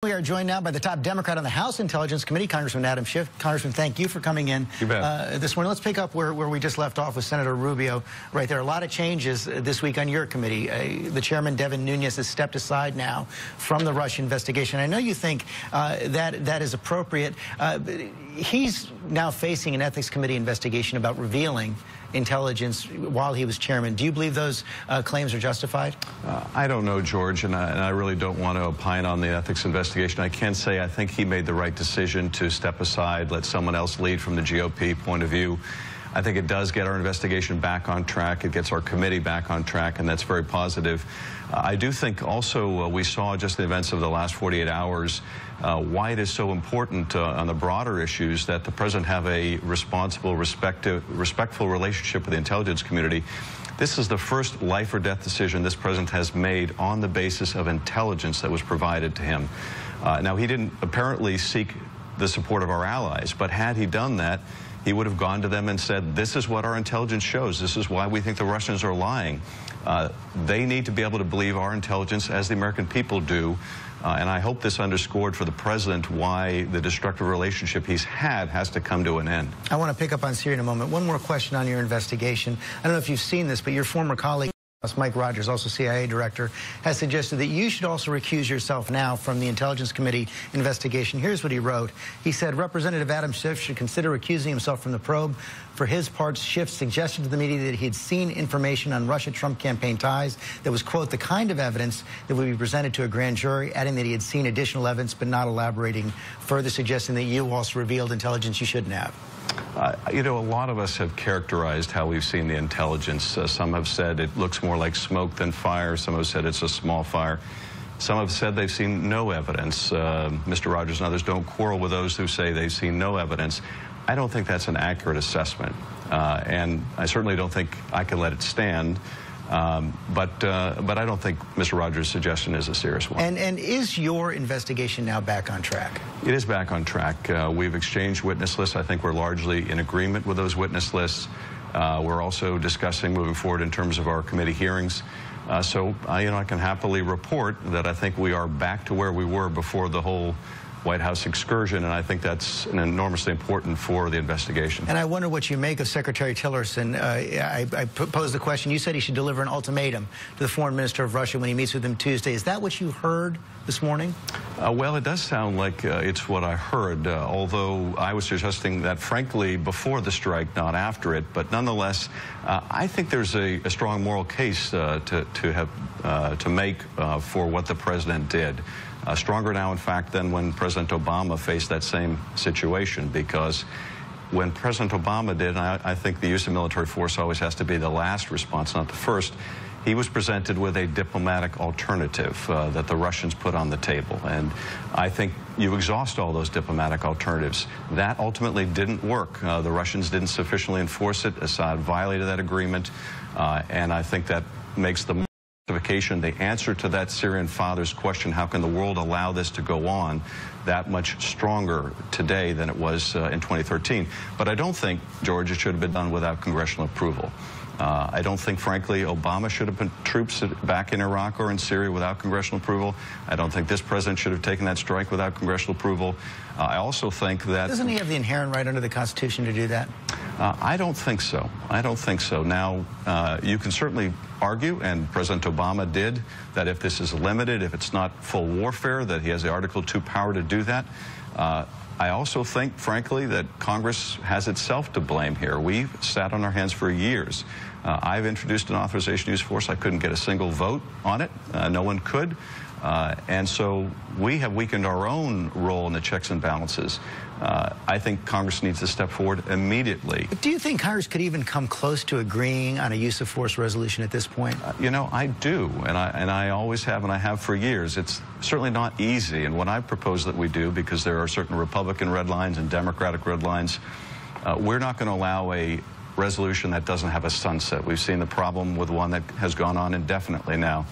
We are joined now by the top Democrat on the House Intelligence Committee, Congressman Adam Schiff. Congressman, thank you for coming in this morning. Let's pick up where we just left off with Senator Rubio right there. A lot of changes this week on your committee. The chairman, Devin Nunes, has stepped aside now from the Russia investigation. I know you think that is appropriate. He's now facing an ethics committee investigation about revealing intelligence while he was chairman. Do you believe those claims are justified? I don't know, George, and I really don't want to opine on the ethics investigation. I can say I think he made the right decision to step aside, let someone else lead from the GOP point of view. I think it does get our investigation back on track. It gets our committee back on track, and that's very positive. I do think also we saw just the events of the last 48 hours why it is so important on the broader issues that the president have a responsible, respectful relationship with the intelligence community. This is the first life or death decision this president has made on the basis of intelligence that was provided to him. Now, he didn't apparently seek the support of our allies, but had he done that, he would have gone to them and said, this is what our intelligence shows. This is why we think the Russians are lying. They need to be able to believe our intelligence as the American people do. And I hope this underscored for the president why the destructive relationship he's had has to come to an end. I want to pick up on Syria in a moment. One more question on your investigation. I don't know if you've seen this, but your former colleague, Mike Rogers, also CIA director, has suggested that you should also recuse yourself now from the Intelligence Committee investigation. Here's what he wrote. He said, Representative Adam Schiff should consider recusing himself from the probe. For his part, Schiff suggested to the media that he had seen information on Russia-Trump campaign ties that was, quote, the kind of evidence that would be presented to a grand jury, adding that he had seen additional evidence but not elaborating, further suggesting that you also revealed intelligence you shouldn't have. You know, a lot of us have characterized how we've seen the intelligence. Some have said it looks more like smoke than fire. Some have said it's a small fire. Some have said they've seen no evidence. Mr. Rogers and others don't quarrel with those who say they've seen no evidence. I don't think that's an accurate assessment, and I certainly don't think I can let it stand. But I don't think Mr. Rogers' suggestion is a serious one. And is your investigation now back on track? It is back on track. We've exchanged witness lists. I think we're largely in agreement with those witness lists. We're also discussing moving forward in terms of our committee hearings. So I can happily report that I think we are back to where we were before the whole White House excursion, and I think that's enormously important for the investigation. And I wonder what you make of Secretary Tillerson. I posed the question. You said he should deliver an ultimatum to the foreign minister of Russia when he meets with him Tuesday. Is that what you heard this morning? Well, it does sound like it's what I heard, although I was suggesting that, frankly, before the strike, not after it. But nonetheless, I think there's a strong moral case to make for what the president did. Stronger now, in fact, than when President Obama faced that same situation, because when President Obama did, and I think the use of military force always has to be the last response, not the first, he was presented with a diplomatic alternative that the Russians put on the table. And I think you exhaust all those diplomatic alternatives. That ultimately didn't work. The Russians didn't sufficiently enforce it. Assad violated that agreement. And I think that makes the answer to that Syrian father's question, how can the world allow this to go on, that much stronger today than it was in 2013. But I don't think, George, it should have been done without congressional approval. I don't think, frankly, Obama should have put troops back in Iraq or in Syria without congressional approval. I don't think this president should have taken that strike without congressional approval. I also think that... Doesn't he have the inherent right under the Constitution to do that? I don't think so. I don't think so. Now, you can certainly argue, and President Obama did, that if this is limited, if it's not full warfare, that he has the Article II power to do that. I also think, frankly, that Congress has itself to blame here. We've sat on our hands for years. I've introduced an authorization to use force. I couldn't get a single vote on it. No one could. And so we have weakened our own role in the checks and balances. I think Congress needs to step forward immediately. But do you think Congress could even come close to agreeing on a use of force resolution at this point? You know, I do, and I always have, and I have for years. It's certainly not easy, and what I propose that we do, because there are certain Republican red lines and Democratic red lines, we're not going to allow a resolution that doesn't have a sunset. We've seen the problem with one that has gone on indefinitely now.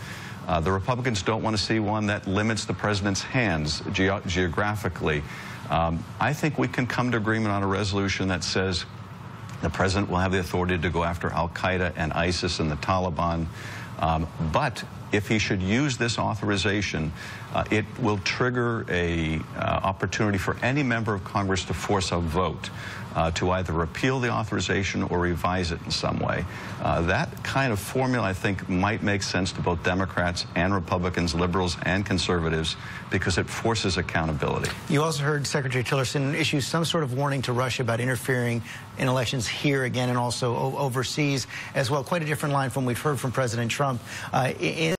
The Republicans don't want to see one that limits the president's hands geographically. I think we can come to agreement on a resolution that says the president will have the authority to go after Al-Qaeda and ISIS and the Taliban, but if he should use this authorization, it will trigger a opportunity for any member of Congress to force a vote to either repeal the authorization or revise it in some way. That kind of formula, I think, might make sense to both Democrats and Republicans, liberals and conservatives, because it forces accountability. You also heard Secretary Tillerson issue some sort of warning to Russia about interfering in elections here again and also overseas as well. Quite a different line from what we've heard from President Trump. In the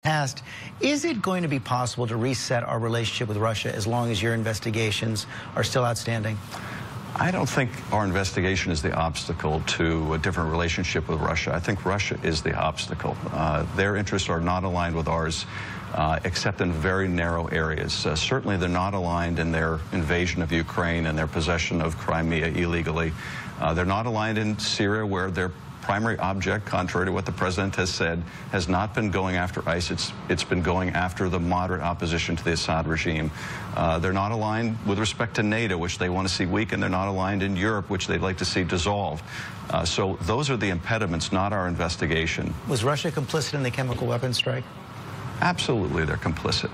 past, is it going to be possible to reset our relationship with Russia as long as your investigations are still outstanding? I don't think our investigation is the obstacle to a different relationship with Russia. I think Russia is the obstacle. Their interests are not aligned with ours, except in very narrow areas. Certainly they're not aligned in their invasion of Ukraine and their possession of Crimea illegally. They're not aligned in Syria, where their primary object, contrary to what the president has said, has not been going after ISIS. It's been going after the moderate opposition to the Assad regime. They're not aligned with respect to NATO, which they want to see weakened. They're not aligned in Europe, which they'd like to see dissolved. So those are the impediments, not our investigation. Was Russia complicit in the chemical weapons strike? Absolutely, they're complicit.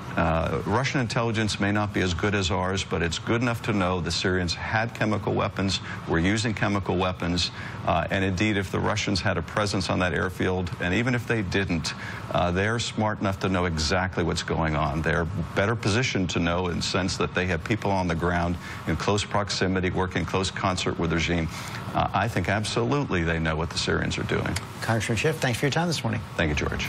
Russian intelligence may not be as good as ours, but it's good enough to know the Syrians had chemical weapons, were using chemical weapons, and indeed, if the Russians had a presence on that airfield, and even if they didn't, they're smart enough to know exactly what's going on. They're better positioned to know in the sense that they have people on the ground in close proximity, working in close concert with the regime. I think absolutely they know what the Syrians are doing. Congressman Schiff, thanks for your time this morning. Thank you, George.